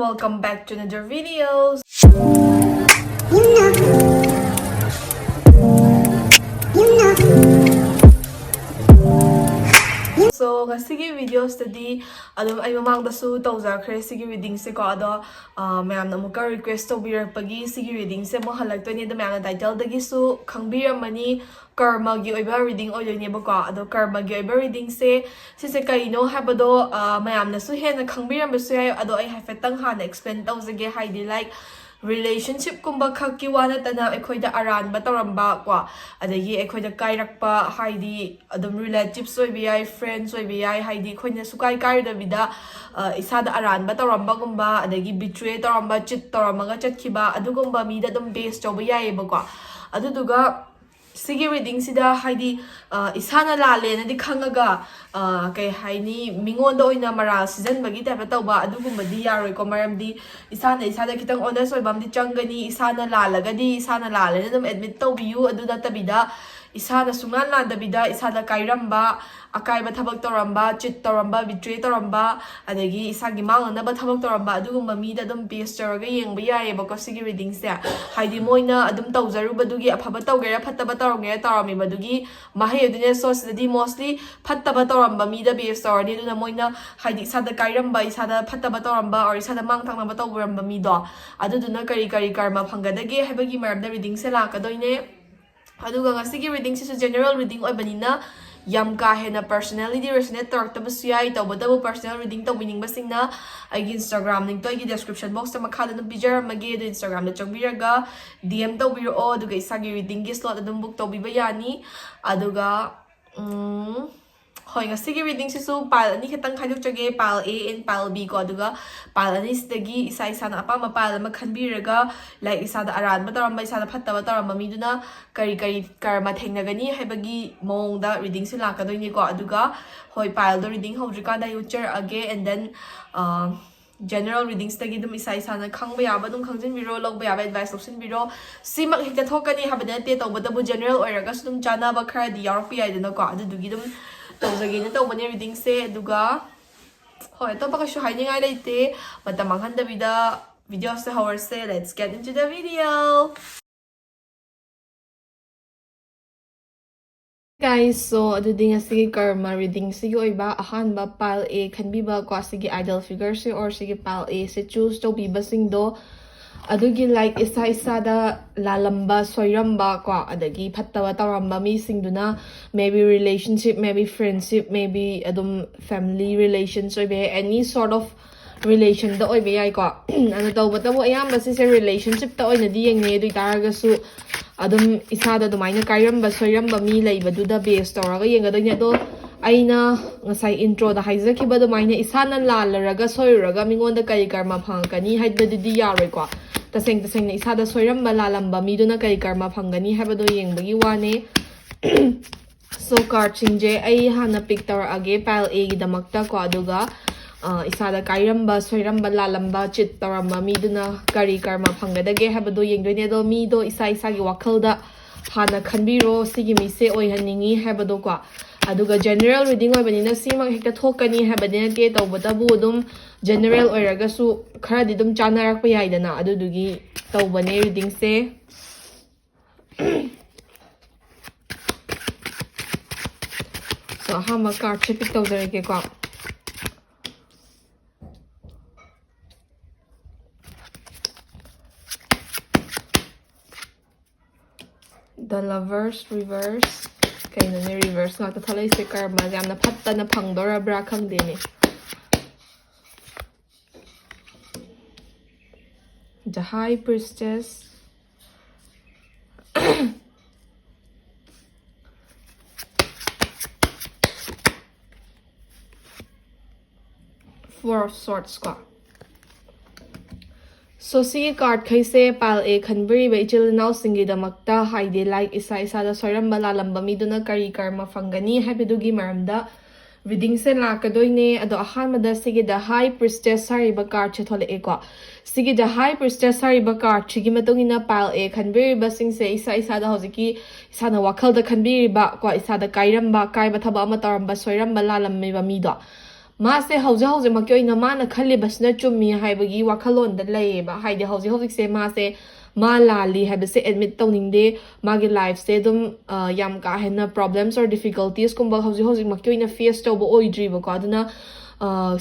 welcome back to another videos. So, ngasigi videos tadi ay mamangdasu tawzakhre sigi reading se ko ado mayam na muka request to birapagi sigi reading se mo halagtoni da mayam na title dagi su khangbiramani karma gi oiba reading oilone ba ko ado karma gi oiba reading se kaino habado mayam na su hena khangbiram ba su ay ado ay hafetang hana explain tawzage haidi like relationship kumba khaki wana tana ekhoida aran ba tawramba kwa adagi ekhoida kairakpa haidi adum relatives oi bi friends oi bi haidi khoina sukai kai da bida isada aran ba tawramba gumba adagi betray tawramba cheat tawramaga chatkiba adugumba mi da dum base choba yai ba kwa aduduga sigi reading sida haidi isana lale na di khangaga kay haini mingonda oina mara season bagi type tawba adugumba di yaroi ko maramdi isana kitang honest oi bamdi changani isana lalaga di isana lale na dum admit tawbiyu aduda tabida isana sungan la dabida isada kairamba akaiba thabak tawramba cheat tawramba betray tawramba adagi isagi mangna ba thabak tawramba adugumba mi da dum base tawraga yengba yaye ba ko sigi reading se haidi moina adum tawzaru badugi afaba tawgera phattaba tawrongera tawrami badugi mahai adune source dadi mostly phattaba tawramba mi da base tawrani duna moina haidi isada kairamba isada phattaba tawramba or isada mangthangna ba tawramba mi do aduduna kari karma phangadage habagi maramda reading se lakadoine aduga ngasigi reading sisu general reading oibanina yam ka hena personality resonate tartabasu yai tawbadabu personal reading tawbining basingna aigi Instagram ning to aigi description box ta makhada no picture magi do Instagram na changbiraga DM tawbiro aduga isagi reading gi slot adum book tawbiba yani aduga hoi ngasigi reading sisu pile ani khetang khaiduk chage pile A and pile B ko aduga pile ani sidagi isa na apama pile ma khanbiraga like isa da aran ba taramba isa da phatta ba taramba miduna kari karma thengnagani haibagi mongda reading si lakadoini ko aduga hoi pile do reading hojrika da future age and then general readings tagi dum isa na khangba yaba dum khangjin biro logba yaba advice option biro simak hekta thokani habada te tawbada bu general oiraga sum chana ba khara di york pi aidana ko adugi dum tawzagi na tawbani reading se aduga hoi to baka shu haidingai leite matamang handabida video se hawarse let's get into the video. Guys, so adudi nga sige karma reading sige oiba ahanba pile A khanbiba ko sige idol figure se or sige pile A se choose to biba singdo adugi like isa da lalamba soiramba ko adagi phattawa tawramba mi singduna maybe relationship maybe friendship maybe adum family relations or be any sort of relation da oibe yai ko ano tawbata mo ayamba se relationship ta oina di yengne dui taraga su adum isada dumaina kairamba soiramba mi leibaduda base tawraga yengadoine do aina ngasai intro da haizakiba dumaina isana lalaraga soiraga mingonda kai karma phangkani haidbadudi yaroi ko taseng na isada soiramba lalamba miduna kai karma phangani habado yengbagi wane so card chingje ai hana pick tawrage pile A gi damakta ko aduga isada kairamba soiramba lalamba chit tawramba miduna kari karma phangadage habado yengdoine do mi do isa gi wakhalda hana khanbiro sigi mi se oi haningi habado ko aduga general reading oibanina simak hekta thokani habadina te tawbadabu dum general oiraga su kharadi dum chanarak pa yaidana adudugi tawbane reading se so hama card che pick tawdarege ko the lovers reverse kaino ni reverse nga ta thalai se karma jam na phatta na phangdora bra khangde ni the high priestess four of swords ko so sige card khaise pile A khanbri ba ichil now singi damakta haide like isa da soiramba lalamba miduna kari karma phangani habidugi maramda reading se lakadoine ado ahanmada sige the high priestess sariba card che thole eko sige the high priestess sariba card chigi matungina pile A khanbri ba singse isa da hojiki isa na wakal da khanbri ba ko isa da kairamba kai ba thaba ama taramba soiramba lalammi ba mido मासे हौजे मक्की ओइना माना खल्लिबसना चुम्मी हाइबगी वाखलोंदा लेयेबा हाइदे हौजे से मासे मा लाली हाइबसे admit तौनिंगदे मागे life से दुम याम का हेना प्रॉब्लम्स और डिफिकल्टीज कुंबा हौजे मक्की ओइना फेस तौबो ओइद्रिबको अदुना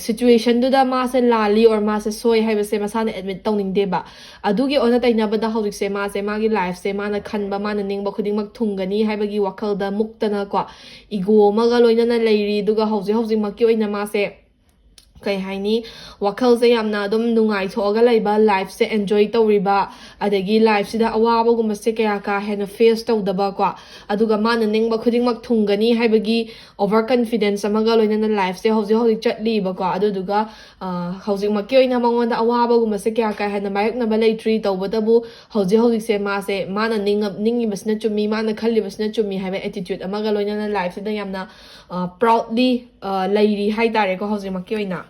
situation दुदा मासे लाली और मासे सोय हाइबसे मसाने एडमिट तौनिंगदेबा अदुगी ओना तैनाबदा हौजिसे मासे मागे लाइफ से माना खनबा माना निंगबा खुदिंगमक थुंगनी हाइबगी वाखलदा मुक्तना को इगो मगा लोइनाना लेइरि दुगा हौजे मक्की ओइना मासे कई हाइनी वखल से यामना अदुम नुंगाई थोगा लाइबा लाइफ से एंजॉय तौरिबा अदगी लाइफ सिदा अवाबगुम से कया का हेन फेस तौदबा को अदुगा मान निंगबा खुदिंगमक थुंगनी हाइबगी ओवर कॉन्फिडेंस अमगा लोइना लाइफ से हौजे चटलीबा को अदुदुगा हौजे मक्की ओइना मंगोंदा अवाबगुम से कया का हेन मायकनबा लेट्री तौबदबु हौजे से मासे माना निंगिबसना चुम्मी माना खल्लिबसना चुम्मी हाइबा एटीट्यूड अमगा लोइना लाइफ सिदा यामना प्राउडली लेइरी हाइतारेको हौजे मक्की ओइना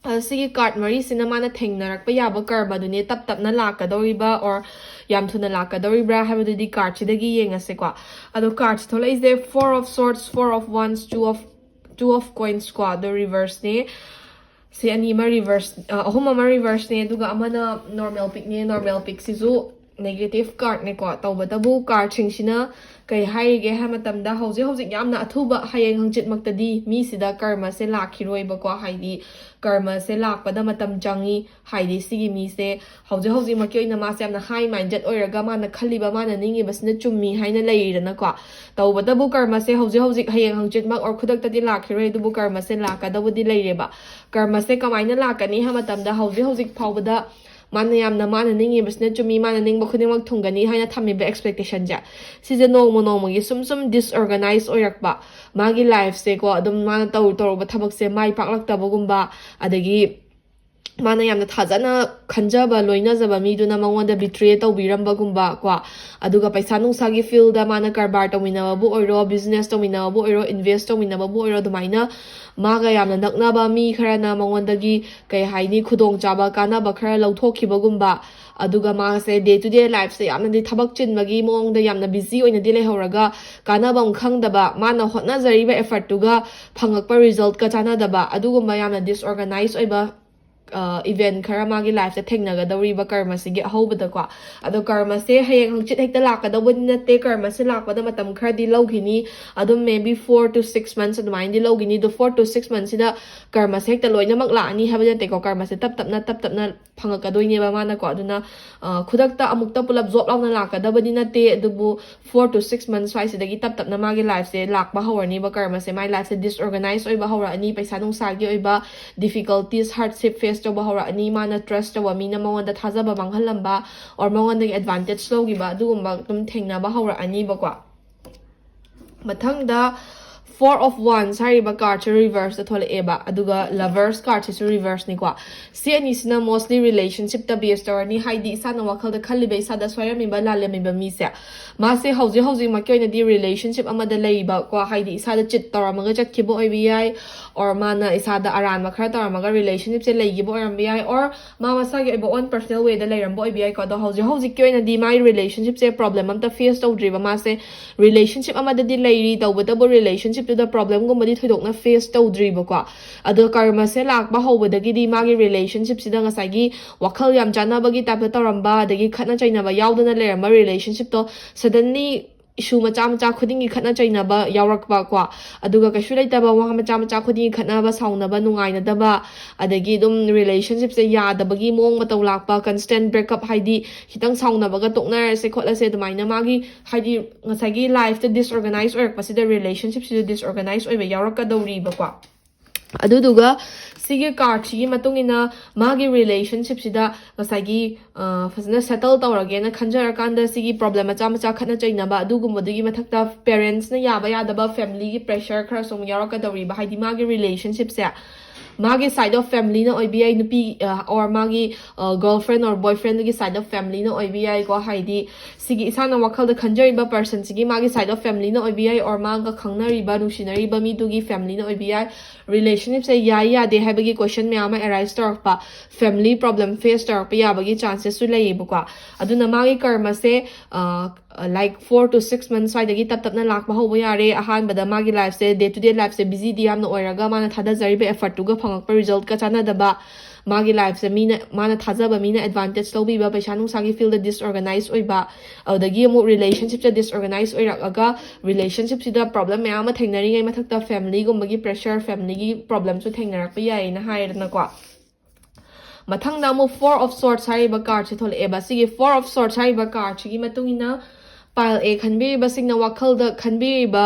सिगी कार्ड मरी सिना माना थेंगनरकपा याबा कर्मदुने तप तपना लाकदौरिबा और याम थुना लाकदौरिब्रा हाइबदुदि कार्ड सिदगी येंगसेको अदो कार्ड थोलाइजे 4 of swords 4 of wands 2 of coins को अदो रिवर्स ने से अनि मा रिवर्स अहुम मा रिवर्स ने दुगा अमना नॉर्मल पिक ने नॉर्मल पिक सिजु नेगेटिव कार्ड ने को तौबदबु कार्ड सिंगसिना कई हाइगे हामतमदा हौजे यामना अथुबा हायेंग हंजितमक्तदी मी सिदा कर्म से लाखिरोइबको हाइदी कर्म से लापदा मतम चंगी हाइदी सिगी मी से हौजे मक्की ओइना मासे यामना हाई माइंडेड ओइरगा माना खल्लिबा माना निंगिबसना चुम्मी हाइना लेइरनको तौबदबु कर्म से हौजे हायेंग हंजितमक और खुदक्तदी लाखिरोइ दुबु कर्म से लाकदबुदी लेइरेबा कर्म से कमाइना लाकनी हामतमदा हौजे फावबदा माना यामना माना निंगिबसना चुम्मी माना निंगबा खुदिंगमक थुंगनी हाइना थमिबा एक्सपेक्टेशन जा सिजे नोंमगी सुम डिसऑर्गेनाइज ओइरकबा मागी लाइफ से को अदुम माना तौरबा थबक से माइ पाक्लक्तबगुंबा अदगी माना यामना थाजना खंजबा लोइनाजबा मीदुना मंगोंदा बिट्रे तौबिरंबगुंबा को अदुगा पैसा नुसागी फील्ड माना कारबार तौमिनाबु ओइरो बिजनेस तौमिनाबु ओइरो इन्वेस्ट तौमिनाबु ओइरो दुमाइना मागा यामना नकनाबा मी खराना मंगोंदगी कई हाइनी खुदोंग चाबा कानाबा खरा लौथोखिबगुंबा अदुगा मासे डे टू डे लाइफ से यामना दि थबक चिनबगी मोंगदा यामना बिजी ओइना दि लेहौरगा कानाबम खंगदबा माना होटनाजरिबा एफर्ट तुगा फंगकपा रिजल्ट का चानादबा अदुगुंबा यामना डिसऑर्गेनाइज ओइबा इवेंट खरा मागी लाइफ से थेंगनगदौरिबा कर्म सिगी अहौबदको अदो कर्म से हयेंग हंचित हेक्ता लाकदौबदि नते कर्म से लाकपदा मतम खरदि लौगिनी अदो मे बी 4 to 6 months अदुमाइन दि लौगिनी दो 4 to 6 months सिदा कर्म से हेक्ता लोइनमक लानी हाबदे तेको कर्म से तप तपना फंगकदोइनेबा मानको अदुना खुदक्ता अमुक्ता पुलब जॉब लाउना लाकदबदि नते अदुबु 4 to 6 months फाइसिदगी तप तपना मागी लाइफ से लाकबा हौरनीबा कर्म से माई लाइफ से डिसऑर्गेनाइज ओइबा हौरानी पैसा नुसागी ओइबा डिफिकल्टीज हार्डशिप फेस तौबा हौरानी माना ट्रस्ट तौबा मीना मंगोंदा थाजबा मांगहलंबा और मंगोंदगी एडवांटेज लौगिबा अदुगुंबा तुम थेंगनाबा हौरानीबको मथंगदा 4 of wands हारिबा कार्ड से रिवर्स थोले एबा अदुगा लवर्स कार्ड से रिवर्स निको सी अनिसना मोस्टली रिलेशनशिप ता बेस तौरनी हाइदी इसाना वखल द खल्लिबे इसादा स्वयमिबा लालेमिबा मीसे मासे हौजे मक्की ओइना दि रिलेशनशिप अमदा लेइबा को हाइदी इसादा चिट तौरमगा चटखिबो ओइबि याय और माना इसादा अरान मखरा तौरमगा रिलेशनशिप से लेगिबो ओइरमबि याय और मा मसागे ओइबा ओन पर्सनल वे दा लेरमबो ओइबि याय को द हौजे की ओइना दि माइ रिलेशनशिप से प्रॉब्लम अमता फेस तौद्रिबा मासे रिलेशनशिप अमदा दि लेइरि तौबदबो relationship the problem gumadi thoidokna face tawdriba ko adu karma se lakba hobadagi di magi relationship sida ngasagi wakhal yam chana bagi tap taramba adagi khana chaina ba yaudana lerama relationship to suddenly issue macha khudingi khana chaina ba yawrakba ko aduga kashu leitaba wa macha khudingi khana ba sauna ba nungaina daba adagi dum relationship se yadabagi mong mataw lakpa constant breakup haidi hitang sauna baga tokna se khotla se dumaina magi haidi ngasagi life to disorganized or pasida relationship se disorganized oiba yawrakka dawri ba ko aduduga sigi card sigi matungina magi relationship sida ngasagi fazna settle tawrage na khanjara kanda sigi problem macha khana chaina ba adugumodigi mathakta parents na yaba yadaba family gi pressure khara som yaraka dawri ba haidi magi relationship se magi side of family na oi bi ai nupi or magi girlfriend or boyfriend gi side of family na oi bi ai ko haidi sigi isana wakhal da khanjari ba person sigi magi side of family na oi bi ai or maga khangnari ba nusinari ba mi tu gi family na oi bi ai relationship se ya de ha bagi question me ama arise tor pa family problem face tor pa ya bagi chances su lai bu kwa aduna magi karma se like 4 to 6 months side gi tap na lak ba ho ba yare ahan bada magi life se day to day life se busy di am na oiraga mana thada zari be effort tu ga phangak pa result ka chana da ba magi life se mina mana thaja ba mina advantage to bi ba paisa nung sa gi feel the disorganized oi ba adagi mu relationship se disorganized oi rak aga relationship si da problem me ama thainari ngai mathak ta family gum gi pressure family gi problem su thainarak pa yai na hai na kwa mathang da mu 4 of swords hai ba card se thol e ba sigi 4 of swords hai ba card chi gi matung ina pile a khanbi ba sing na wakhal da khanbi ba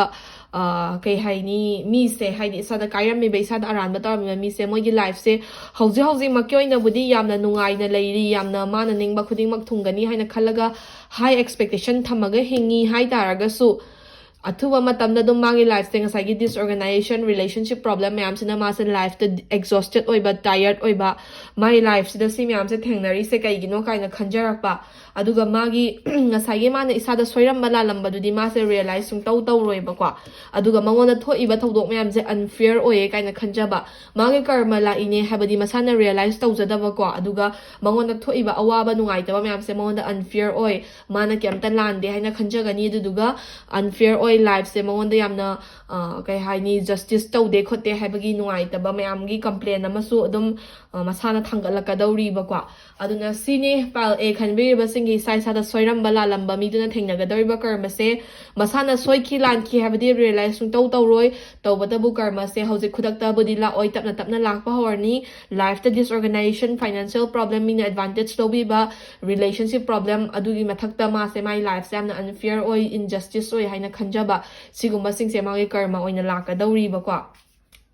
kai hai ni mi se hai ni sa da kairam mi be sa da aran ba ta mi se moi gi life se hauji ma kyoi na budi yamna nungai na leiri yamna ma na ning ba khuding mak thungani hai na khalaga high expectation thamaga hingi hai taraga su athuba matamda dum magi life se ngasai gi disorganization relationship problem mayam sina ma se life to exhausted oi ba tired oi ba my life sida si mayam se thengnari se kai gino kai na khanjarak ba aduga magi ngasai gi ma na isa da soiram bala lamba du di ma se realize sung tau roi ba kwa aduga mangon da thoi ba thodok mayam se unfair oi kai na khanja ba magi karma la ine habadi masana realize tau jada ba kwa aduga mangon da thoi ba awa ba nungai ta ba mayam se mangon da unfair oi mana kyam ta lande hai na khanja gani duga unfair oi life se mangon da yamna kai hai ni justice tau de khote hai bagi nungai ta ba mayam gi complain amasu adum masana thangal ka dauri ba kwa aduna sini pal a khanbe ba singi sai sa da soiram bala lamba mi duna thengna ga dauri ba karma se masana soi ki lan ki habdi realize sung tau roi tau ba bu karma se hauji khudak ta budi la oi tapna lak pa horni life ta disorganization financial problem min advantage to bi ba relationship problem adugi mathak ta ma se my life se amna unfair oi injustice oi haina khanja ba sigumba sing se ma gi karma oina lak ka dauri ba kwa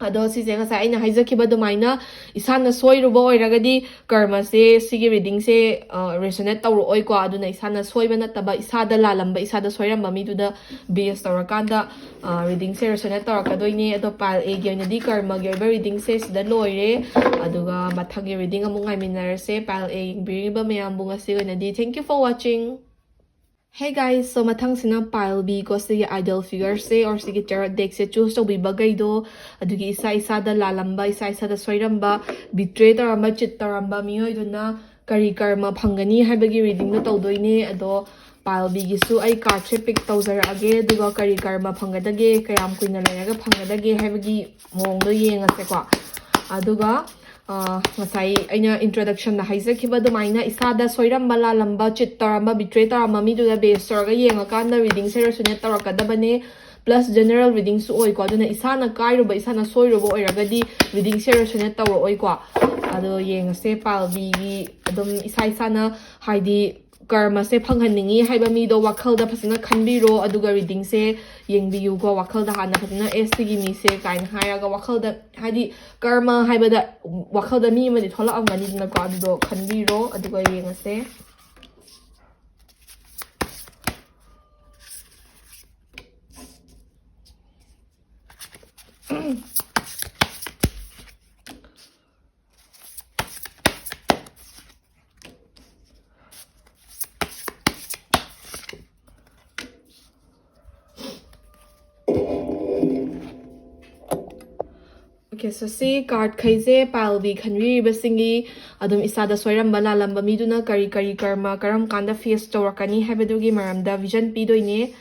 ado si se ngasa aina haijakhiba dumaina isana soiruba oiragadi karma se sigi reading se resonate tawro oi ko aduna isana soiba nataba isada lalamba isada soiramba mi duda base tawrakanda reading se resonate tawrakadoine ado pal a gi di karma gi reading se sida loire aduga mathagi reading amu ngai minarse pal a biriba mayam bunga se di thank you for watching. Hey guys, so mathang sina pile B ko sige ideal figure se or sige tarot deck se choose to be bagay do adugi isa da lalamba isa da soiramba betray taramba chit taramba miyoy do na kari karma phangani haibagi reading no tawdoine ado pile B gi su ai card se pick tawzara age duga kari karma phangadage kayam kuina leraga phangadage haibagi mong do yengase kwa aduga ngasai aina introduction na haijakhiba dumaina isada soiram bala lamba chit taramba betray taramba mi du da base torga yenga kanda reading se resonate tarakadabane plus general reading su oi ko aduna isana kairuba isana soiruba oiragadi reading se resonate tawro oi ko ado yenga se palbi adum isana haidi karma se phanghaningi haiba mi do wakhal da phasina khanbiro aduga reading se yengbiyu go wakhal da hana phasina gi mi se kain hayaga wakhal da haidi karma haiba da wakhal da mi ma di thola amani na ko adu khanbiro aduga yenga se Okay, so see card khaise palbi khanri basingi adum isada soiram bala lamba miduna kari karma karam kanda face torakani habedugi maramda vision pidoine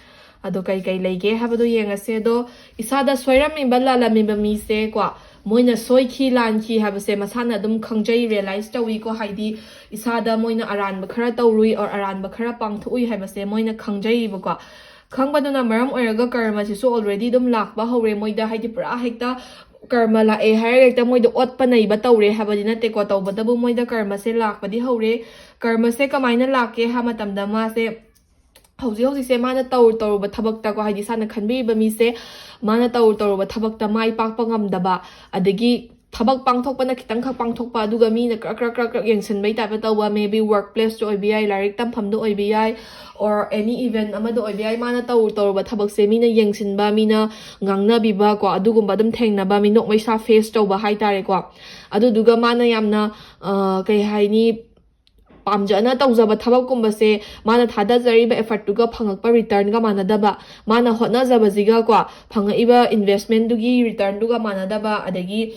ado kai lege habadu yengase do isada soiram mi bala lami bami se kwa moina soikhi lanki habase masana adum khangjai realize tawi ko haidi isada moina aran ba khara tawrui or aran ba khara pangthui habase moina khangjai ba kwa khangbaduna maram oiraga karma sisu already dum lakba hore moida haidi pura hekta karma la e hair moida ot panai ba tawre habadi na te ko tawbadabu moida karma se lakpadi hore karma se kamaina lake ha matamda ma se hauji se mana tawr ba thabak ta ko haidi sana khanbi ba mi se mana tawr ba thabak ta mai pak pangam daba adagi ꯊꯕꯛ ꯄꯥꯡꯊꯣꯛꯄꯅ ꯈꯤꯇꯪꯈꯛ ꯄꯥꯡꯊꯣꯛꯄ ꯑꯗꯨꯒ ꯃꯤꯅ ꯀ꯭ꯔꯛ ꯌꯦꯡꯁꯤꯟꯕꯩ ꯇꯥꯏꯞꯇ ꯇꯧꯕ maybe work ꯄ꯭ꯂꯦꯁꯇ ꯑꯣꯏꯕ ꯌꯥꯏ ꯂꯥꯏꯔꯤꯛ ꯇꯝꯐꯝꯗ ꯑꯣꯏꯕ ꯌꯥꯏ ꯑꯣꯔ ꯑꯦꯅꯤ ꯏꯚꯦꯟ ꯑꯃꯗ ꯑꯣꯏꯕ ꯌꯥꯏ ꯃꯥꯅ ꯇꯧꯔꯨꯕ ꯊꯕꯛꯁꯦ ꯃꯤꯅ ꯌꯦꯡꯁꯤꯟꯕ ꯃꯤꯅ ꯉꯥꯡꯅꯕꯤꯕ ꯀꯣ ꯑꯗꯨꯒꯨꯝꯕ ꯑꯗꯨꯝ ꯊꯦꯡꯅꯕ ꯃꯤꯅꯣꯛ ꯃꯩꯁꯥ ꯐꯦꯁ ꯇꯧꯕ ꯍꯥꯏꯇꯥꯔꯦꯀꯣ ꯑꯗꯨꯗꯨꯒ ꯃꯥꯅ ꯌꯥꯝꯅ ꯀꯩ ꯍꯥꯏꯅꯤ ꯄꯥꯝꯖꯅ ꯇꯧꯖꯕ ꯊꯕꯛꯀꯨꯝꯕꯁꯦ ꯃꯥꯅ ꯊꯥꯗꯖꯔꯤꯕ ꯑꯦꯐꯔꯠꯇꯨꯒ ꯐꯪꯉꯛꯄ ꯔꯤꯇꯔꯟꯒ ꯃꯥꯟꯅꯗꯕ ꯃꯥꯅ ꯍꯣꯠꯅꯖꯕꯁꯤꯒ ꯀꯣ ꯐꯪꯉꯛꯏꯕ ꯏꯟꯚꯦꯁꯃꯦꯟꯗꯨꯒꯤ ꯔꯤꯇꯔꯟꯗꯨꯒ ꯃꯥꯟꯅꯗꯕ ꯑꯗꯒꯤ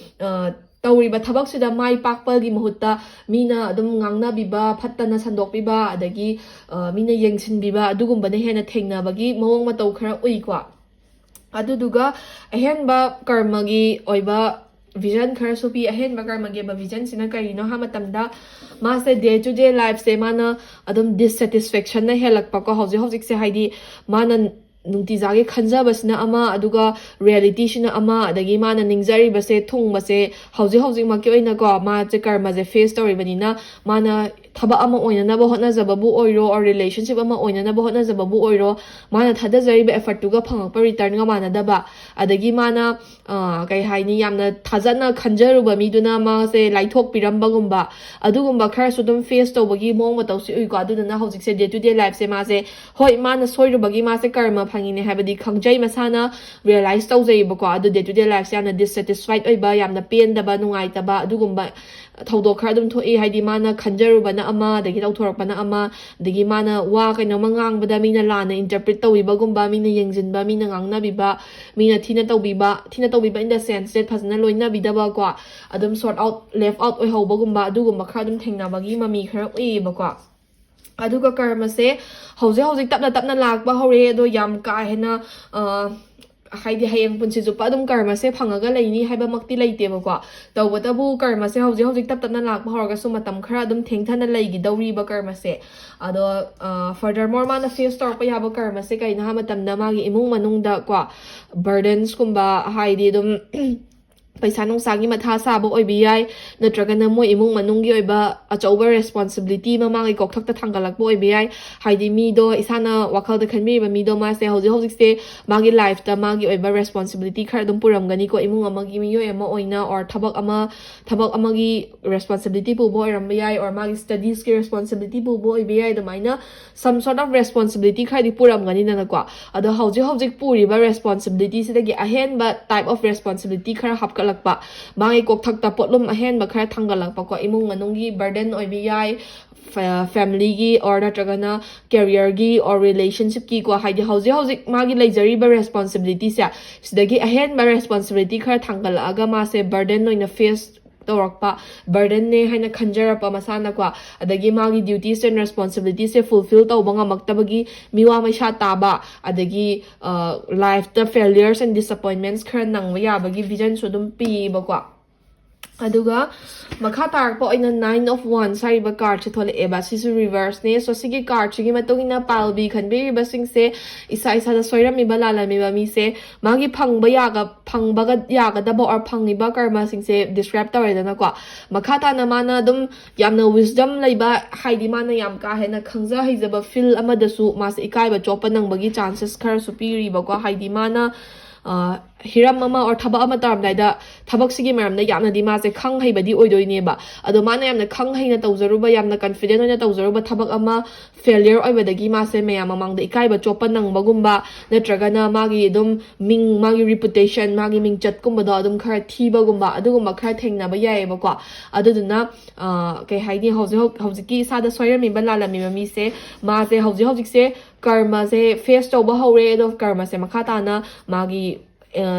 ꯇꯧꯔꯤꯕ ꯊꯕꯛꯁꯤꯗ ꯃꯥꯏ ꯄꯥꯛꯄꯒꯤ ꯃꯍꯨꯠꯇ ꯃꯤꯅ ꯑꯗꯨꯝ ꯉꯥꯡꯅꯕꯤꯕ ꯐꯠꯇꯅ ꯁꯟꯗꯣꯛꯄꯤꯕ ꯑꯗꯒꯤ ꯃꯤꯅ ꯌꯦꯡꯁꯤꯟꯕꯤꯕ ꯑꯗꯨꯒꯨꯝꯕꯅ ꯍꯦꯟꯅ ꯊꯦꯡꯅꯕꯒꯤ ꯃꯑꯣꯡ ꯃꯇꯧ ꯈꯔ ꯎꯏꯀꯣ ꯑꯗꯨꯗꯨꯒ ꯑꯍꯦꯟꯕ ꯀꯔꯃꯒꯤ ꯑꯣꯏꯕ ꯚꯤꯖꯟ ꯈꯔꯁꯨ ꯄꯤ ꯑꯍꯦꯟꯕ ꯀꯔꯃꯒꯤ ꯑꯣꯏꯕ ꯚꯤꯖꯟꯁꯤꯅ ꯀꯔꯤꯅꯣ ꯍꯥꯏꯕ ꯃꯇꯝꯗ ꯃꯥꯁꯦ ꯗꯦ ꯇꯨ ꯗꯦ ꯂꯥꯏꯐꯁꯦ ꯃꯥꯅ ꯑꯗꯨꯝ ꯗꯤꯁꯁꯦꯇꯤꯁꯐꯦꯛꯁꯟꯅ ꯍꯦꯜꯂꯛꯄꯀꯣ ꯍꯧꯖꯤꯛꯁꯦ ꯍꯥꯏꯗꯤ ꯃꯥꯅ ꯅꯨꯡꯇꯤꯖꯥꯒꯤ ꯈꯟꯖꯕꯁꯤꯅ ꯑꯃ ꯑꯗꯨꯒ ꯔꯤꯌꯦꯂꯤꯇꯤꯁꯤꯅ ꯑꯃ ꯑꯗꯒꯤ ꯃꯥꯅ ꯅꯤꯡꯖꯔꯤꯕꯁꯦ ꯊꯨꯡꯕꯁꯦ ꯍꯧꯖꯤꯛꯃꯛꯀꯤ ꯑꯣꯏꯅꯀꯣ ꯃꯥꯁꯦ ꯀꯔꯃꯁꯦ ꯐꯦꯁ ꯇꯧꯔꯤꯕꯅꯤꯅ ꯃꯥꯅ ꯊꯕꯛ ꯑꯃ ꯑꯣꯏꯅꯅꯕ ꯍꯣꯠꯅꯖꯕꯕꯨ ꯑꯣꯏꯔꯣ ꯑꯣꯔ ꯔꯤꯂꯦꯁꯟꯁꯤꯞ ꯑꯃ ꯑꯣꯏꯅꯅꯕ ꯍꯣꯠꯅꯖꯕꯕꯨ ꯑꯣꯏꯔో ꯃꯥꯅ ꯊꯥꯗꯖꯔꯤꯕ ꯑꯦꯐꯔꯠꯇꯨꯒ ꯐꯪꯉꯛꯄ ꯔꯤꯇꯔꯟꯒ ꯃꯥꯟꯅꯗꯕ ꯑꯗꯒꯤ ꯃꯥꯅ ꯀꯩ ꯍꯥꯏꯅꯤ ꯌꯥꯝꯅ ꯊꯥꯖꯅ ꯈꯟꯖꯔꯨꯕ ꯃꯤꯗꯨꯅ ꯃꯥꯁꯦ ꯂꯥꯏꯊꯣꯛꯄꯤꯔꯝꯕꯒꯨꯝꯕ ꯑꯗꯨꯒꯨꯝꯕ ꯈꯔꯁꯨ ꯑꯗꯨꯝ ꯐꯦꯁ ꯇꯧꯕꯒꯤ ꯃꯑꯣꯡ ꯃꯇꯧꯁꯤ ꯎꯏꯀꯣ ꯑꯗꯨꯗꯨꯅ ꯍꯧꯖꯤꯛꯁꯦ ꯗꯦ ꯇꯨ ꯗꯦ ꯂꯥꯏꯐꯁꯦ ꯃꯥꯁꯦ ꯍꯣꯏ ꯃꯥꯅ ꯁꯣꯏꯔꯨꯕꯒꯤ ꯃꯥꯁꯦ ꯀꯔꯃ ꯐꯪꯉꯤꯅꯦ ꯍꯥꯏꯕꯗꯤ ꯈꯪꯖꯩ ꯃꯁꯥꯅ ꯔꯤꯌꯦꯂꯥꯏꯁ ꯇꯧꯖꯩꯕꯀꯣ ꯑꯗꯨ ꯗꯦ ꯇꯨ ꯗꯦ ꯂꯥꯏꯐꯁꯦ ꯌꯥꯝꯅ ꯗꯤꯁꯁꯦꯇꯤꯁꯐꯥꯏꯠ ꯑꯣꯏꯕ ꯌꯥꯝꯅ ꯄꯦꯟꯗꯕ ꯅꯨꯡꯉꯥꯏꯇꯕ ꯑꯗꯨꯒꯨꯝꯕ ꯊꯧꯗꯣꯛ ꯈꯔ ꯑꯗꯨꯝ ꯊꯣꯛꯏ ꯍꯥꯏꯗꯤ ꯃꯥꯅ ꯈꯟꯖꯔꯨꯕꯅ ꯑꯃ ꯑꯗꯒꯤ ꯇꯧꯊꯣꯔꯛꯄꯅ ꯑꯃ ꯑꯗꯒꯤ ꯃꯥꯅ ꯋꯥ ꯀꯩꯅꯣꯝꯃ ꯉꯥꯡꯕꯗ ꯃꯤꯅ ꯂꯥꯟꯅ ꯏꯟꯇꯔꯄ꯭ꯔꯤꯠ ꯇꯧꯕꯤꯕꯒꯨꯝꯕ ꯃꯤꯅ ꯌꯦꯡꯁꯤꯟꯕ ꯃꯤꯅ ꯉꯥꯡꯅꯕꯤꯕ ꯃꯤꯅ ꯊꯤꯅ ꯇꯧꯕꯤꯕ ꯏꯟ ꯗ ꯁꯦꯟꯁꯁꯦ ꯐꯖꯅ ꯂꯣꯏꯅꯕꯤꯗꯕꯀꯣ ꯑꯗꯨꯝ ꯁꯣꯔꯠ ꯑꯥꯎꯠ ꯂꯦꯐ ꯑꯥꯎꯠ ꯑꯣꯏꯍꯧꯕꯒꯨꯝꯕ ꯑꯗꯨꯒꯨꯝꯕ ꯈꯔ ꯑꯗꯨꯝ ꯊꯦꯡꯅꯕꯒꯤ ꯃꯃꯤ ꯈꯔ ꯎꯏꯌꯦꯕꯀꯣ ꯑꯗꯨꯒ ꯀꯔꯃꯁꯦ ꯍꯧꯖꯤꯛ ꯇꯞꯅ ꯂꯥꯛꯄ ꯍꯧꯔꯛꯑꯦ ꯑꯗꯣ ꯌꯥꯝ ꯀꯥ ꯍꯦꯟꯅ ꯍꯥꯏꯗꯤ ꯍꯌꯦꯡ ꯄꯨꯟꯁꯤ ꯆꯨꯞꯄ ꯑꯗꯨꯝ ꯀꯔꯃꯁꯦ ꯐꯪꯉꯒ ꯂꯩꯅꯤ ꯍꯥꯏꯕꯃꯛꯇꯤ ꯂꯩꯇꯦꯕꯀꯣ ꯇꯧꯕꯇꯕꯨ ꯀꯔꯃꯁꯦ ꯍꯧꯖꯤꯛ ꯇꯞꯅ ꯂꯥꯛꯄ ꯍꯧꯔꯒꯁꯨ ꯃꯇꯝ ꯈꯔ ꯑꯗꯨꯝ ꯊꯦꯡꯊꯅ ꯂꯩꯈꯤꯗꯧꯔꯤꯕ ꯀꯔꯃꯁꯦ ꯑꯗꯣ ꯐꯔꯗꯔꯃꯣꯔ ꯃꯥꯅ ꯐꯦꯁ ꯇꯧꯔꯛꯄ ꯌꯥꯕ ꯀꯔꯃꯁꯦ ꯀꯩꯅꯣ ꯍꯥꯏꯕ ꯃꯇꯝꯗ ꯃꯥꯒꯤ ꯏꯃꯨꯡ ꯃꯅꯨꯡꯗ ꯀꯣ ꯕꯔꯗꯟꯁꯀꯨꯝꯕ ꯍꯥꯏꯗꯤ ꯑꯗꯨꯝ ꯄꯩꯁꯥ ꯅꯨꯡꯁꯥꯒꯤ ꯃꯊꯥ ꯁꯥꯕ ꯑꯣꯏꯕ ꯌꯥꯏ ꯅꯠꯇ꯭ꯔꯒꯅ ꯃꯣꯏ ꯏꯃꯨꯡ ꯃꯅꯨꯡꯒꯤ ꯑꯣꯏꯕ ꯑꯆꯧꯕ ꯔꯦꯁꯄꯣꯟꯁꯤꯕꯤꯂꯤꯇꯤ ꯃꯃꯥꯡꯒꯤ ꯀꯣꯛꯊꯛꯇ ꯊꯥꯡꯒꯠꯂꯛꯄ ꯑꯣꯏꯕ ꯌꯥꯏ ꯍꯥꯏꯗꯤ ꯃꯤꯗꯣ ꯏꯁꯥꯅ ꯋꯥꯈꯜꯗ ꯈꯟꯕꯤꯔꯤꯕ ꯃꯤꯗꯣ ꯃꯥꯁꯦ ꯍꯧꯖꯤꯛꯁꯦ ꯃꯥꯒꯤ ꯂꯥꯏꯐꯇ ꯃꯥꯒꯤ ꯑꯣꯏꯕ ꯔꯦꯁꯄꯣꯟꯁꯤꯕꯤꯂꯤꯇꯤ ꯈꯔ ꯑꯗꯨꯝ ꯄꯨꯔꯝꯒꯅꯤꯀꯣ ꯏꯃꯨꯡ ꯑꯃꯒꯤ ꯃꯤꯑꯣꯏ ꯑꯃ ꯑꯣꯏꯅ ꯑꯣꯔ ꯊꯕꯛ ꯑꯃꯒꯤ ꯔꯦꯁꯄꯣꯟꯁꯤꯕꯤꯂꯤꯇꯤ ꯄꯨꯕ ꯑꯣꯏꯔꯝꯕ ꯌꯥꯏ ꯑꯣꯔ ꯃꯥꯒꯤ ꯁ꯭ꯇꯗꯤꯁꯀꯤ ꯔꯦꯁꯄꯣꯟꯁꯤꯕꯤꯂꯤꯇꯤ ꯄꯨꯕ ꯑꯣꯏꯕ ꯌꯥꯏ ꯑꯗꯨꯃꯥꯏꯅ ꯁꯝ ꯁꯣꯔꯠ ꯑꯣꯐ ꯔꯦꯁꯄꯣꯟꯁꯤꯕꯤꯂꯤꯇꯤ ꯈꯔꯗꯤ ꯄꯨꯔꯝꯒꯅꯤꯗꯅꯀꯣ ꯑꯗꯣ ꯍꯧꯖꯤꯛ ꯄꯨꯔꯤꯕ ꯔꯦꯁꯄꯣꯟꯁꯤꯕꯤꯂꯤꯇꯤꯁꯤꯗꯒꯤ ꯑꯍꯦꯟꯕ ꯇꯥꯏꯞ ꯑꯣꯐ ꯔꯦꯁꯄꯣꯟꯁꯤꯕꯤꯂꯤꯇꯤ ꯈꯔ ꯍꯥꯞꯀꯠꯂꯛꯄ ꯃꯥꯒꯤ ꯀꯣꯛꯊꯛꯇ ꯄꯣꯠꯂꯨꯝ ꯑꯍꯦꯟꯕ ꯈꯔ ꯊꯥꯡꯒꯠꯂꯛꯄꯀꯣ ꯏꯃꯨꯡ ꯃꯅꯨꯡꯒꯤ ꯕꯔꯗꯟ ꯑꯣꯏꯕ ꯌꯥꯏ ꯐꯦꯃꯤꯂꯤꯒꯤ ꯑꯣꯔ ꯅꯠꯇ꯭ꯔꯒꯅ ꯀꯦꯔꯤꯌꯔꯒꯤ ꯑꯣꯔ ꯔꯤꯂꯦꯁꯟꯁꯤꯞꯀꯤꯀꯣ ꯍꯥꯏꯗꯤ ꯍꯧꯖꯤꯛ ꯃꯥꯒꯤ ꯂꯩꯖꯔꯤꯕ ꯔꯦꯁꯄꯣꯟꯁꯤꯕꯤꯂꯤꯇꯤꯁꯦ ꯁꯤꯗꯒꯤ ꯑꯍꯦꯟꯕ ꯔꯦꯁꯄꯣꯟꯁꯤꯕꯤꯂꯤꯇꯤ ꯈꯔ ꯊꯥꯡꯒꯠꯂꯛꯑꯒ ꯃꯥꯁꯦ ꯕꯔꯗꯟ ꯑꯣꯏꯅ ꯐꯦꯁ ꯇꯧꯔꯛꯄ ꯕꯔꯗꯟꯅꯦ ꯍꯥꯏꯅ ꯈꯟꯖꯔꯛꯄ ꯃꯁꯥꯅꯀꯣ ꯑꯗꯒꯤ ꯃꯥꯒꯤ ꯗ꯭ꯌꯨꯇꯤꯁ ꯑꯦꯟ ꯔꯦꯁꯄꯣꯟꯁꯤꯕꯤꯂꯤꯇꯤꯁꯦ ꯐꯨꯜꯐꯤꯜ ꯇꯧꯕ ꯉꯝꯃꯛꯇꯕꯒꯤ ꯃꯤꯋꯥ ꯃꯩꯁꯥ ꯇꯥꯕ ꯑꯗꯒꯤ ꯂꯥꯏꯐꯇ ꯐꯦꯂꯤꯌꯔꯁ ꯑꯦꯟ ꯗꯤꯁꯑꯄꯣꯏꯟꯃꯦꯟꯠꯁ ꯈꯔ ꯅꯪꯕ ꯌꯥꯕꯒꯤ ꯚꯤꯖꯟꯁꯨ ꯑꯗꯨꯝ ꯄꯤꯌꯦꯕꯀꯣ ꯑꯗꯨꯒ ꯃꯈꯥ ꯇꯥꯔꯛꯄ ꯑꯣꯏꯅ 9 of Wands ꯍꯥꯏꯔꯤꯕ ꯀꯥꯔꯠꯁꯦ ꯊꯣꯛꯂꯛꯑꯦꯕ ꯁꯤꯁꯨ ꯔꯤꯚꯔꯁꯅꯦ ꯁꯣ ꯁꯤꯒꯤ ꯀꯥꯔꯠꯁꯤꯒꯤ ꯃꯇꯨꯡ ꯏꯟꯅ ꯄꯥꯜꯕꯤ ꯈꯟꯕꯤꯔꯤꯕꯁꯤꯡꯁꯦ ꯏꯁꯥꯗ ꯁꯣꯏꯔꯝꯃꯤꯕ ꯂꯥꯜꯂꯝꯃꯤꯕ ꯃꯤꯁꯦ ꯃꯥꯒꯤ ꯐꯪꯕꯒ ꯌꯥꯒꯗꯕ ꯑꯣꯔ ꯐꯪꯉꯤꯕ ꯀꯔꯃꯁꯤꯡꯁꯦ ꯗꯤꯁꯀ꯭ꯔꯥꯏꯕ ꯇꯧꯔꯦꯗꯅꯀꯣ ꯃꯈꯥ ꯇꯥꯅ ꯃꯥꯅ ꯑꯗꯨꯝ ꯌꯥꯝꯅ ꯋꯤꯁꯗꯝ ꯂꯩꯕ ꯍꯥꯏꯗꯤ ꯃꯥꯅ ꯌꯥꯝ ꯀꯥ ꯍꯦꯟꯅ ꯈꯪꯖ ꯍꯩꯖꯕ ꯐꯤꯜ ꯑꯃꯗꯁꯨ ꯃꯥꯁꯦ ꯏꯀꯥꯏꯕ ꯆꯣꯞꯄ ꯅꯪꯕꯒꯤ ꯆꯥꯟꯁꯦꯁ ꯈꯔꯁꯨ ꯄꯤꯔꯤꯕꯀꯣ ꯍꯥꯏꯗꯤ ꯃꯥꯅ ꯍꯤꯔꯝ ꯑꯃ ꯑꯣꯔ ꯊꯕꯛ ꯑꯃ ꯇꯧꯔꯝꯗꯥꯏꯗ ꯊꯕꯛꯁꯤꯒꯤ ꯃꯔꯝꯗ ꯌꯥꯝꯅꯗꯤ ꯃꯥꯁे ꯈꯪ ꯍꯩꯕꯗꯤ ꯑꯣꯏꯗꯣꯏꯅꯦꯕ ꯑꯗꯣ ꯃꯥꯅ ꯌꯥꯝꯅ ꯈꯪ ꯍꯩꯅ ꯇꯧꯖꯔꯨꯕ ꯌꯥꯝꯅ ꯀꯟꯐꯤꯗꯦꯟ ꯑꯣꯏꯅ ꯇꯧꯖꯔꯨꯕ ꯊꯕꯛ ꯑꯃ ꯐꯦꯂꯤꯌꯔ ꯑꯣꯏꯕꯗꯒꯤ ꯃꯥꯁꯦ ꯃꯌꯥꯝ ꯃꯃꯥꯡꯗ ꯏꯀꯥꯏꯕ ꯆꯣꯞꯄ ꯅꯪꯕꯒꯨꯝꯕ ꯅꯠꯇ꯭ꯔꯒꯅ ꯃꯥꯒꯤ ꯑꯗꯨꯝ ꯃꯥꯒꯤ ꯔꯤꯄꯨꯇꯦꯁꯟ ꯃꯥꯒꯤ ꯃꯤꯡꯆꯠꯀꯨꯝꯕꯗꯣ ꯑꯗꯨꯝꯈꯔ ꯊꯤꯕꯒꯨꯝꯕ ꯑꯗꯨꯒꯨꯝꯕ ꯈꯔ ꯊꯦꯡꯅꯕ ꯌꯥꯏꯑꯕꯀꯣ ꯑꯗꯨꯗꯨꯅ ꯀꯩ ꯍꯥꯏꯅꯤ ꯍꯧꯖꯤꯛꯀꯤ ꯏꯁꯥꯗ ꯁꯣꯏꯔꯝꯃꯤꯕ ꯂꯥꯜꯂꯝꯃꯤꯕ ꯃꯤꯁꯦ ꯃꯥꯁꯦ ꯍꯧꯖꯤꯛꯁꯦ ꯀꯔꯃꯁꯦ ꯐꯦꯁ ꯇꯧꯕ ꯍꯧꯔꯦ ꯑꯗꯣ ꯀꯔꯃꯁꯦ ꯃꯈꯥ ꯇꯥꯅ ꯃꯥꯒꯤ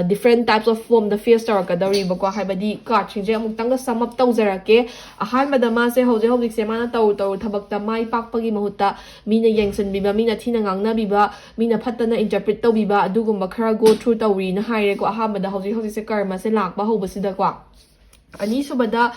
different types of ꯐꯣꯝꯗ ꯐꯦꯁ ꯇꯧꯔꯛꯀꯗꯧꯔꯤꯕꯀꯣ ꯍꯥꯏꯕꯗꯤ ꯀꯥꯔꯠꯁꯤꯡꯁꯦ ꯑꯃꯨꯛꯇꯪꯒ ꯁꯝ ꯑꯞ ꯇꯧꯖꯔꯛꯀꯦ ꯑꯍꯥꯟꯕꯗ ꯃꯥꯁꯦ ꯍꯧꯖꯤꯛꯁꯦ ꯃꯥꯅ ꯇꯧꯔꯨ ꯊꯕꯛꯇ ꯃꯥꯏ ꯄꯥꯛꯄꯒꯤ ꯃꯍꯨꯠꯇ ꯃꯤꯅ ꯌꯦꯡꯁꯤꯟꯕꯤꯕ ꯃꯤꯅ ꯊꯤꯅ ꯉꯥꯡꯅꯕꯤꯕ ꯃꯤꯅ ꯐꯠꯇꯅ ꯏꯟꯇꯔꯄ꯭ꯔꯤꯠ ꯇꯧꯕꯤꯕ ꯑꯗꯨꯒꯨꯝꯕ ꯈꯔ ꯒꯣ ꯊ꯭ꯔꯨ ꯇꯧꯔꯤꯅ ꯍꯥꯏꯔꯦꯀꯣ ꯑꯍꯥꯟꯕꯗ ꯍꯧꯖꯤꯛꯁꯦ ꯀꯔꯃꯁꯦ ꯂꯥꯛꯄ ꯍꯧꯕꯁꯤꯗꯀꯣ ꯑꯅꯤꯁꯨꯕꯗ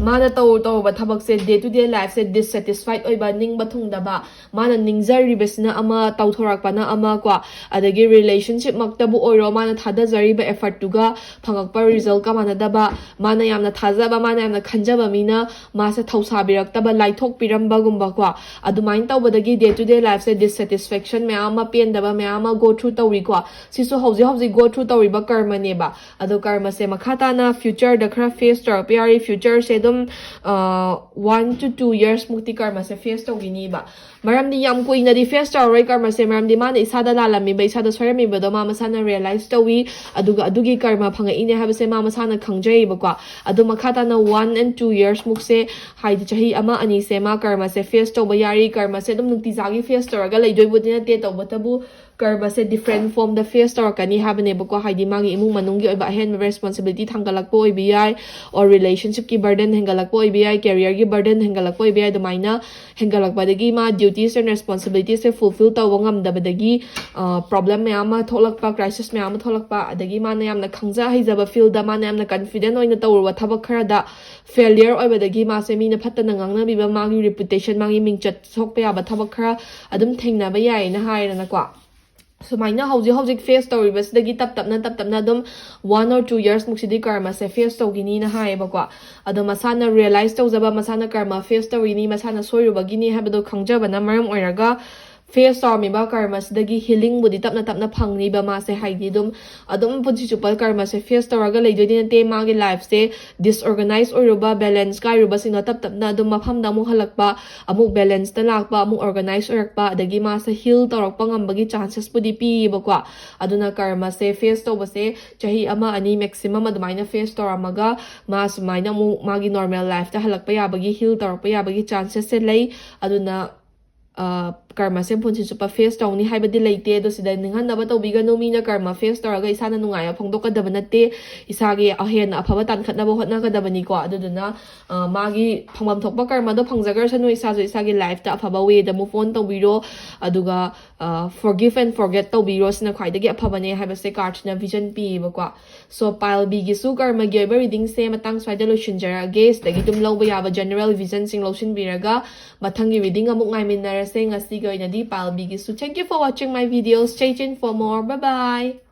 ꯃꯥꯅ ꯇꯧꯔꯨꯕ ꯊꯕꯛꯁꯦ ꯗꯦ ꯇꯨ ꯗे ꯂꯥꯏꯐꯁꯦ ꯗꯤꯁꯁꯦꯇꯤꯁꯐꯥꯏꯠ ꯑꯣꯏꯕ ꯅꯤꯡꯕ ꯊꯨꯡꯗꯕ ꯃꯥꯅ ꯅꯤꯡꯖꯔꯤꯕꯁꯤꯅ ꯑꯃ ꯇꯧꯊꯣꯔꯛꯄꯅ ꯑꯃ ꯀꯣ ꯑꯗꯒꯤ ꯔꯤꯂꯦꯁꯟship ꯃꯛꯇꯕꯨ ꯑꯣꯏꯔꯣ ꯃꯥꯅ ꯊꯥꯗꯖꯔꯤꯕ ꯑꯦꯐꯔꯠꯇꯨꯒ ꯐꯪꯉꯛꯄ ꯔꯤꯖꯜꯠꯀ ꯃꯥꯟꯅꯗꯕ ꯃꯥꯅ ꯌꯥꯝꯅ ꯊꯥꯖꯕ ꯃꯥꯅ ꯌꯥꯝꯅ ꯈꯟꯖꯕ ꯃꯤꯅ ꯃꯥꯁꯦ ꯊꯧꯁꯥꯕꯤꯔꯛꯇꯕ ꯂꯥꯏꯊꯣꯛꯄꯤꯔꯝꯕꯒꯨꯝꯕ ꯀꯣ ꯑꯗꯨꯃꯥꯏꯅ ꯇꯧꯕꯗꯒꯤ ꯗꯦ ꯇꯨ ꯗे ꯂꯥꯏꯐꯁꯦ ꯗꯤꯁꯁꯦꯇꯤꯁꯐꯦꯛꯁꯟ ꯃꯌꯥꯝ ꯑꯃ ꯄꯦꯟꯗꯕ ꯃꯌꯥꯝ ꯑꯃ ꯒꯣ ꯊ꯭ꯔꯨ ꯇꯧꯔꯤꯀꯣ ꯁꯤꯁꯨ ꯍꯧꯖꯤꯛ ꯒꯣ ꯊ꯭ꯔꯨ ꯇꯧꯔꯤꯕ ꯀꯔꯃꯅꯦꯕ ꯑꯗꯣ ꯀꯔꯃꯁꯦ ꯃꯈꯥ ꯇꯥꯅ ꯐ꯭ꯌꯨꯆꯔꯗ ꯈꯔ ꯐꯦꯁ face ꯇꯧꯔꯛꯄ ꯌꯥꯔꯤ ꯐ꯭ꯌꯨꯆꯔꯁꯦ ꯑꯗꯨꯝ 1 to 2 years ꯃꯨꯛꯇꯤ ꯀꯔꯃꯁꯦ ꯐꯦꯁ ꯇꯧꯈꯤꯅꯤꯕ ꯃꯔꯝꯗꯤ ꯌꯥꯝ ꯀꯨꯏꯅꯗꯤ ꯐꯦꯁ ꯇꯧꯔꯔꯣꯏ ꯀꯔꯃꯁꯦ ꯃꯔꯝꯗꯤ ꯃꯥꯅ ꯏꯁꯥꯗ ꯂꯥꯜꯂꯝꯃꯤꯕ ꯏꯁꯥꯗ ꯁꯣꯏꯔꯝꯃꯤꯕꯗꯣ ꯃꯥ ꯃꯁꯥꯅ ꯔꯤꯌꯦꯂꯥꯏꯁ ꯇꯧꯋꯤ ꯑꯗꯨꯒ ꯑꯗꯨꯒꯤ ꯀꯔꯃ ꯐꯪꯉꯛꯏꯅꯦ ꯍꯥꯏꯕꯁꯦ ꯃꯥ ꯃꯁꯥꯅ ꯈꯪꯖꯩꯌꯦꯕꯀꯣ ꯑꯗꯣ ꯃꯈꯥ ꯇꯥꯅ 1 and 2 years ꯃꯨꯛꯁꯦ ꯍꯥꯏꯗꯤ ꯆꯍꯤ ꯑꯃ ꯑꯅꯤꯁꯦ ꯃꯥ ꯀꯔꯃꯁꯦ ꯐꯦꯁ ꯇꯧꯕ ꯌꯥꯔꯤ ꯀꯔꯃꯁꯦ ꯑꯗꯨꯝ ꯅꯨꯡꯇꯤꯖꯥꯒꯤ ꯐꯦꯁ ꯇꯧꯔꯒ ꯂꯩꯗꯣꯏꯕꯨꯗꯤ ꯅꯠꯇꯦ ꯇꯧꯕꯇꯕꯨ ꯀꯔꯃꯁꯦ ꯗꯤꯐ꯭ꯔꯦꯟ ꯐꯣꯔꯝꯗ ꯐꯦꯁ ꯇꯧꯔꯛꯀꯅꯤ ꯍꯥꯏꯕꯅꯦꯕꯀꯣ ꯍꯥꯏꯗꯤ ꯃꯥꯒꯤ ꯏꯃꯨꯡ ꯃꯅꯨꯡꯒꯤ ꯑꯣꯏꯕ ꯑꯍꯦꯟꯕ ꯔꯦꯁꯄꯣꯟꯁꯤꯕꯤಲಿꯇꯤ ꯊꯥꯡꯒꯠꯂꯛꯄ ꯑꯣꯏꯕ ꯌꯥꯏ ꯑꯣꯔ ꯔꯤꯂꯦꯁꯟꯁꯤꯞꯀꯤ ꯕꯔꯗꯟ ꯍꯦꯟꯒꯠꯂꯛꯄ ꯑꯣꯏꯕ ꯌꯥꯏ ꯀꯦꯔꯤꯌꯔꯒꯤ ꯕꯔꯗꯟ ꯍꯦꯟꯒꯠꯂꯛꯄ ꯑꯣꯏꯕ ꯌꯥꯏ ꯑꯗꯨꯃꯥꯏꯅ ꯍꯦꯟꯒꯠꯂꯛꯄꯗꯒꯤ ꯃꯥ ꯗ꯭ꯌꯨꯇꯤꯁ ꯑꯦꯟ ꯔꯦꯁꯄꯣꯟꯁꯤꯕꯤꯂꯤꯇꯤꯁꯦ ꯐꯨꯜꯐꯤꯜ ꯇꯧꯕ ꯉꯝꯗꯕꯗꯒꯤ ꯄ꯭ꯔꯣꯕ꯭ꯂꯦꯝ ꯃꯌꯥꯝ ꯑꯃ ꯊꯣꯛꯂꯛꯄ ꯀ꯭ꯔꯥꯏꯁꯤꯁ ꯃꯌꯥꯝ ꯑꯃ ꯊꯣꯛꯂꯛꯄ ꯑꯗꯒꯤ ꯃꯥꯅ ꯌꯥꯝꯅ ꯈꯪꯖ ꯍꯩꯖꯕ ꯐꯤꯜꯗ ꯃꯥꯅ ꯌꯥꯝꯅ ꯀꯟꯐꯤꯗꯦꯟ ꯑꯣꯏꯅ ꯇꯧꯔꯨꯕ ꯊꯕꯛ ꯈꯔꯗ ꯐꯦꯂꯤꯌꯔ ꯑꯣꯏꯕꯗꯒꯤ ꯃꯥꯁꯦ ꯃꯤꯅ ꯐꯠꯇꯅ ꯉꯥꯡꯅꯕꯤꯕ ꯃꯥꯒꯤ ꯔꯤꯄꯨꯇꯦꯁꯟ ꯃꯥꯒꯤ ꯃꯤꯡꯆꯠ ꯁꯣꯛꯄ ꯌꯥꯕ ꯊꯕꯛ ꯈꯔ ꯑꯗꯨꯝ ꯊꯦꯡꯅꯕ ꯌꯥꯏꯌꯦꯅ ꯍꯥꯏꯔꯦꯅꯀꯣ ꯁꯨꯃꯥꯏꯅ ꯍꯧꯖꯤꯛ ꯐꯦꯁ ꯇꯧꯔꯤꯕꯁꯤꯗꯒꯤ ꯇꯞ ꯇꯞꯅ ꯑꯗꯨꯝ 1 or 2 years ꯃꯨꯛꯁꯤꯗꯤ ꯀꯔꯃꯁꯦ ꯐꯦꯁ ꯇꯧꯈꯤꯅꯤꯅ ꯍꯥꯏꯌꯦꯕꯀꯣ ꯑꯗꯣ ꯃꯁꯥꯅ ꯔꯤꯌꯦꯂꯥꯏꯁ ꯇꯧꯖꯕ ꯃꯁꯥꯅ ꯀꯔꯃ ꯐꯦꯁ ꯇꯧꯔꯤꯅꯤ ꯃꯁꯥꯅ ꯁꯣꯏꯔꯨꯕꯒꯤꯅꯤ ꯍꯥꯏꯕꯗꯣ ꯈꯪꯖꯕꯅ ꯃꯔꯝ ꯑꯣꯏꯔꯒ ꯐꯦꯁ ꯇꯧꯔꯝꯃꯤꯕ ꯀꯔꯃꯁꯤꯗꯒꯤ ꯍꯤꯂꯤꯡꯕꯨꯗꯤ ꯇꯞꯅ ꯐꯪꯅꯤꯕ ꯃꯥꯁꯦ ꯍꯥꯏꯗꯤ ꯑꯗꯨꯝ ꯄꯨꯟꯁꯤ ꯆꯨꯞꯄ ꯀꯔꯃꯁꯦ ꯐꯦꯁ ꯇꯧꯔꯒ ꯂꯩꯗꯣꯏꯗꯤ ꯅꯠꯇꯦ ꯃꯥꯒꯤ ꯂꯥꯏꯐꯁꯦ ꯗꯤꯁꯑꯣꯔꯒꯅꯥꯏꯖ ꯑꯣꯏꯔꯨꯕ ꯕꯦꯂꯦꯟꯁ ꯀꯥꯏꯔꯨꯕꯁꯤꯡꯗꯣ ꯇꯞꯅ ꯑꯗꯨꯝ ꯃꯐꯝꯗ ꯑꯃꯨꯛ ꯍꯜꯂꯛꯄ ꯑꯃꯨꯛ ꯕꯦꯂꯦꯟꯁꯇ ꯂꯥꯛꯄ ꯑꯃꯨꯛ ꯑꯣꯔꯒꯅꯥꯏꯖ ꯑꯣꯏꯔꯛꯄ ꯑꯗꯒꯤ ꯃꯥꯁꯦ ꯍꯤꯜ ꯇꯧꯔꯛꯄ ꯉꯝꯕꯒꯤ ꯆꯥꯟꯁꯦꯁꯄꯨꯗꯤ ꯄꯤꯌꯦꯕꯀꯣ ꯑꯗꯨꯅ ꯀꯔꯃꯁꯦ ꯐꯦꯁ ꯇꯧꯕꯁꯦ ꯆꯍꯤ ꯑꯃ ꯑꯅꯤ ꯃꯦꯛꯁꯤꯃꯝ ꯑꯗꯨꯃꯥꯏꯅ ꯐꯦꯁ ꯇꯧꯔꯝꯃꯒ ꯃꯥ ꯁꯨꯃꯥꯏꯅ ꯑꯃꯨꯛ ꯃꯥꯒꯤ ꯅꯣꯔꯃꯦꯜ ꯂꯥꯏꯐꯇ ꯍꯜꯂꯛꯄ ꯌꯥꯕꯒꯤ ꯍꯤꯜ ꯇꯧꯔꯛꯄ ꯌꯥꯕꯒꯤ ꯆꯥꯟꯁꯦꯁꯁꯦ ꯂꯩ ꯑꯗꯨꯅ ꯀꯔꯃꯁꯦ ꯄꯨꯟꯁꯤ ꯆꯨꯞꯄ ꯐꯦꯁ ꯇꯧꯅꯤ ꯍꯥꯏꯕꯗꯤ ꯂꯩꯇꯦ ꯑꯗꯣ ꯁꯤꯗ ꯅꯤꯡꯍꯟꯅꯕ ꯇꯧꯕꯤꯒꯅꯨ ꯃꯤꯅ ꯀꯔꯃ ꯐꯦꯁ ꯇꯧꯔꯒ ꯏꯁꯥꯅ ꯅꯨꯡꯉꯥꯏꯕ ꯐꯣꯡꯗꯣꯛꯀꯗꯕ ꯅꯠꯇꯦ ꯏꯁꯥꯒꯤ ꯍꯦꯟꯅ ꯑꯐꯕ ꯇꯥꯟꯈꯠꯅꯕ ꯍꯣꯠꯅꯒꯗꯕꯅꯤꯀꯣ ꯑꯗꯨꯗꯨꯅ ꯃꯥꯒꯤ ꯐꯪꯐꯝ ꯊꯣꯛꯄ ꯀꯔꯃꯗꯣ ꯐꯪꯖꯈ꯭ꯔꯁꯅꯨ ꯏꯁꯥꯁꯨ ꯏꯁꯥꯒꯤ ꯂꯥꯏꯐꯇ ꯑꯐꯕ ꯋꯦꯗ ꯃꯨꯞ ꯑꯣꯟ ꯇꯧꯕꯤꯔꯣ ꯑꯗꯨꯒ ꯐꯣꯔꯒꯤꯞ ꯑꯦꯟ ꯐꯣꯔꯒꯦꯠ ꯇꯧꯕꯤꯔꯣ ꯁꯤꯅ ꯈ꯭ꯋꯥꯏꯗꯒꯤ ꯑꯐꯕꯅꯦ ꯍꯥꯏꯕꯁꯦ ꯀꯥꯔꯠꯁꯤꯅ ꯚꯤꯖꯟ ꯄꯤꯌꯦꯕꯀꯣ ꯁꯣ ꯄꯥꯏꯜ ꯕꯤꯒꯤꯁꯨ ꯀꯔꯃꯒꯤ ꯑꯣꯏꯕ ꯔꯤꯗꯤꯡꯁꯦ ꯃꯇꯥꯡ ꯁ꯭ꯋꯥꯏꯗ ꯂꯣꯏꯁꯤꯟꯖꯔꯛꯑꯒꯦ ꯁꯤꯗꯒꯤ ꯑꯗꯨꯝ ꯂꯧꯕ ꯌꯥꯕ ꯖꯦꯅꯔꯦꯜ ꯚꯤꯖꯟꯁꯤꯡ ꯂꯧꯁꯤꯟꯕꯤꯔꯒ ꯃꯊꯪꯒꯤ ꯔꯤꯗꯤꯡ ꯑꯃꯨꯛ ꯉꯥꯏꯃꯤꯟꯅꯔꯁꯦ ꯉꯁꯤꯒꯤ ꯑꯣꯏꯅꯗꯤ ꯄꯥꯏꯜ ꯕꯤꯒꯤꯁꯨ thank you for watching my video stay tuned for more bye by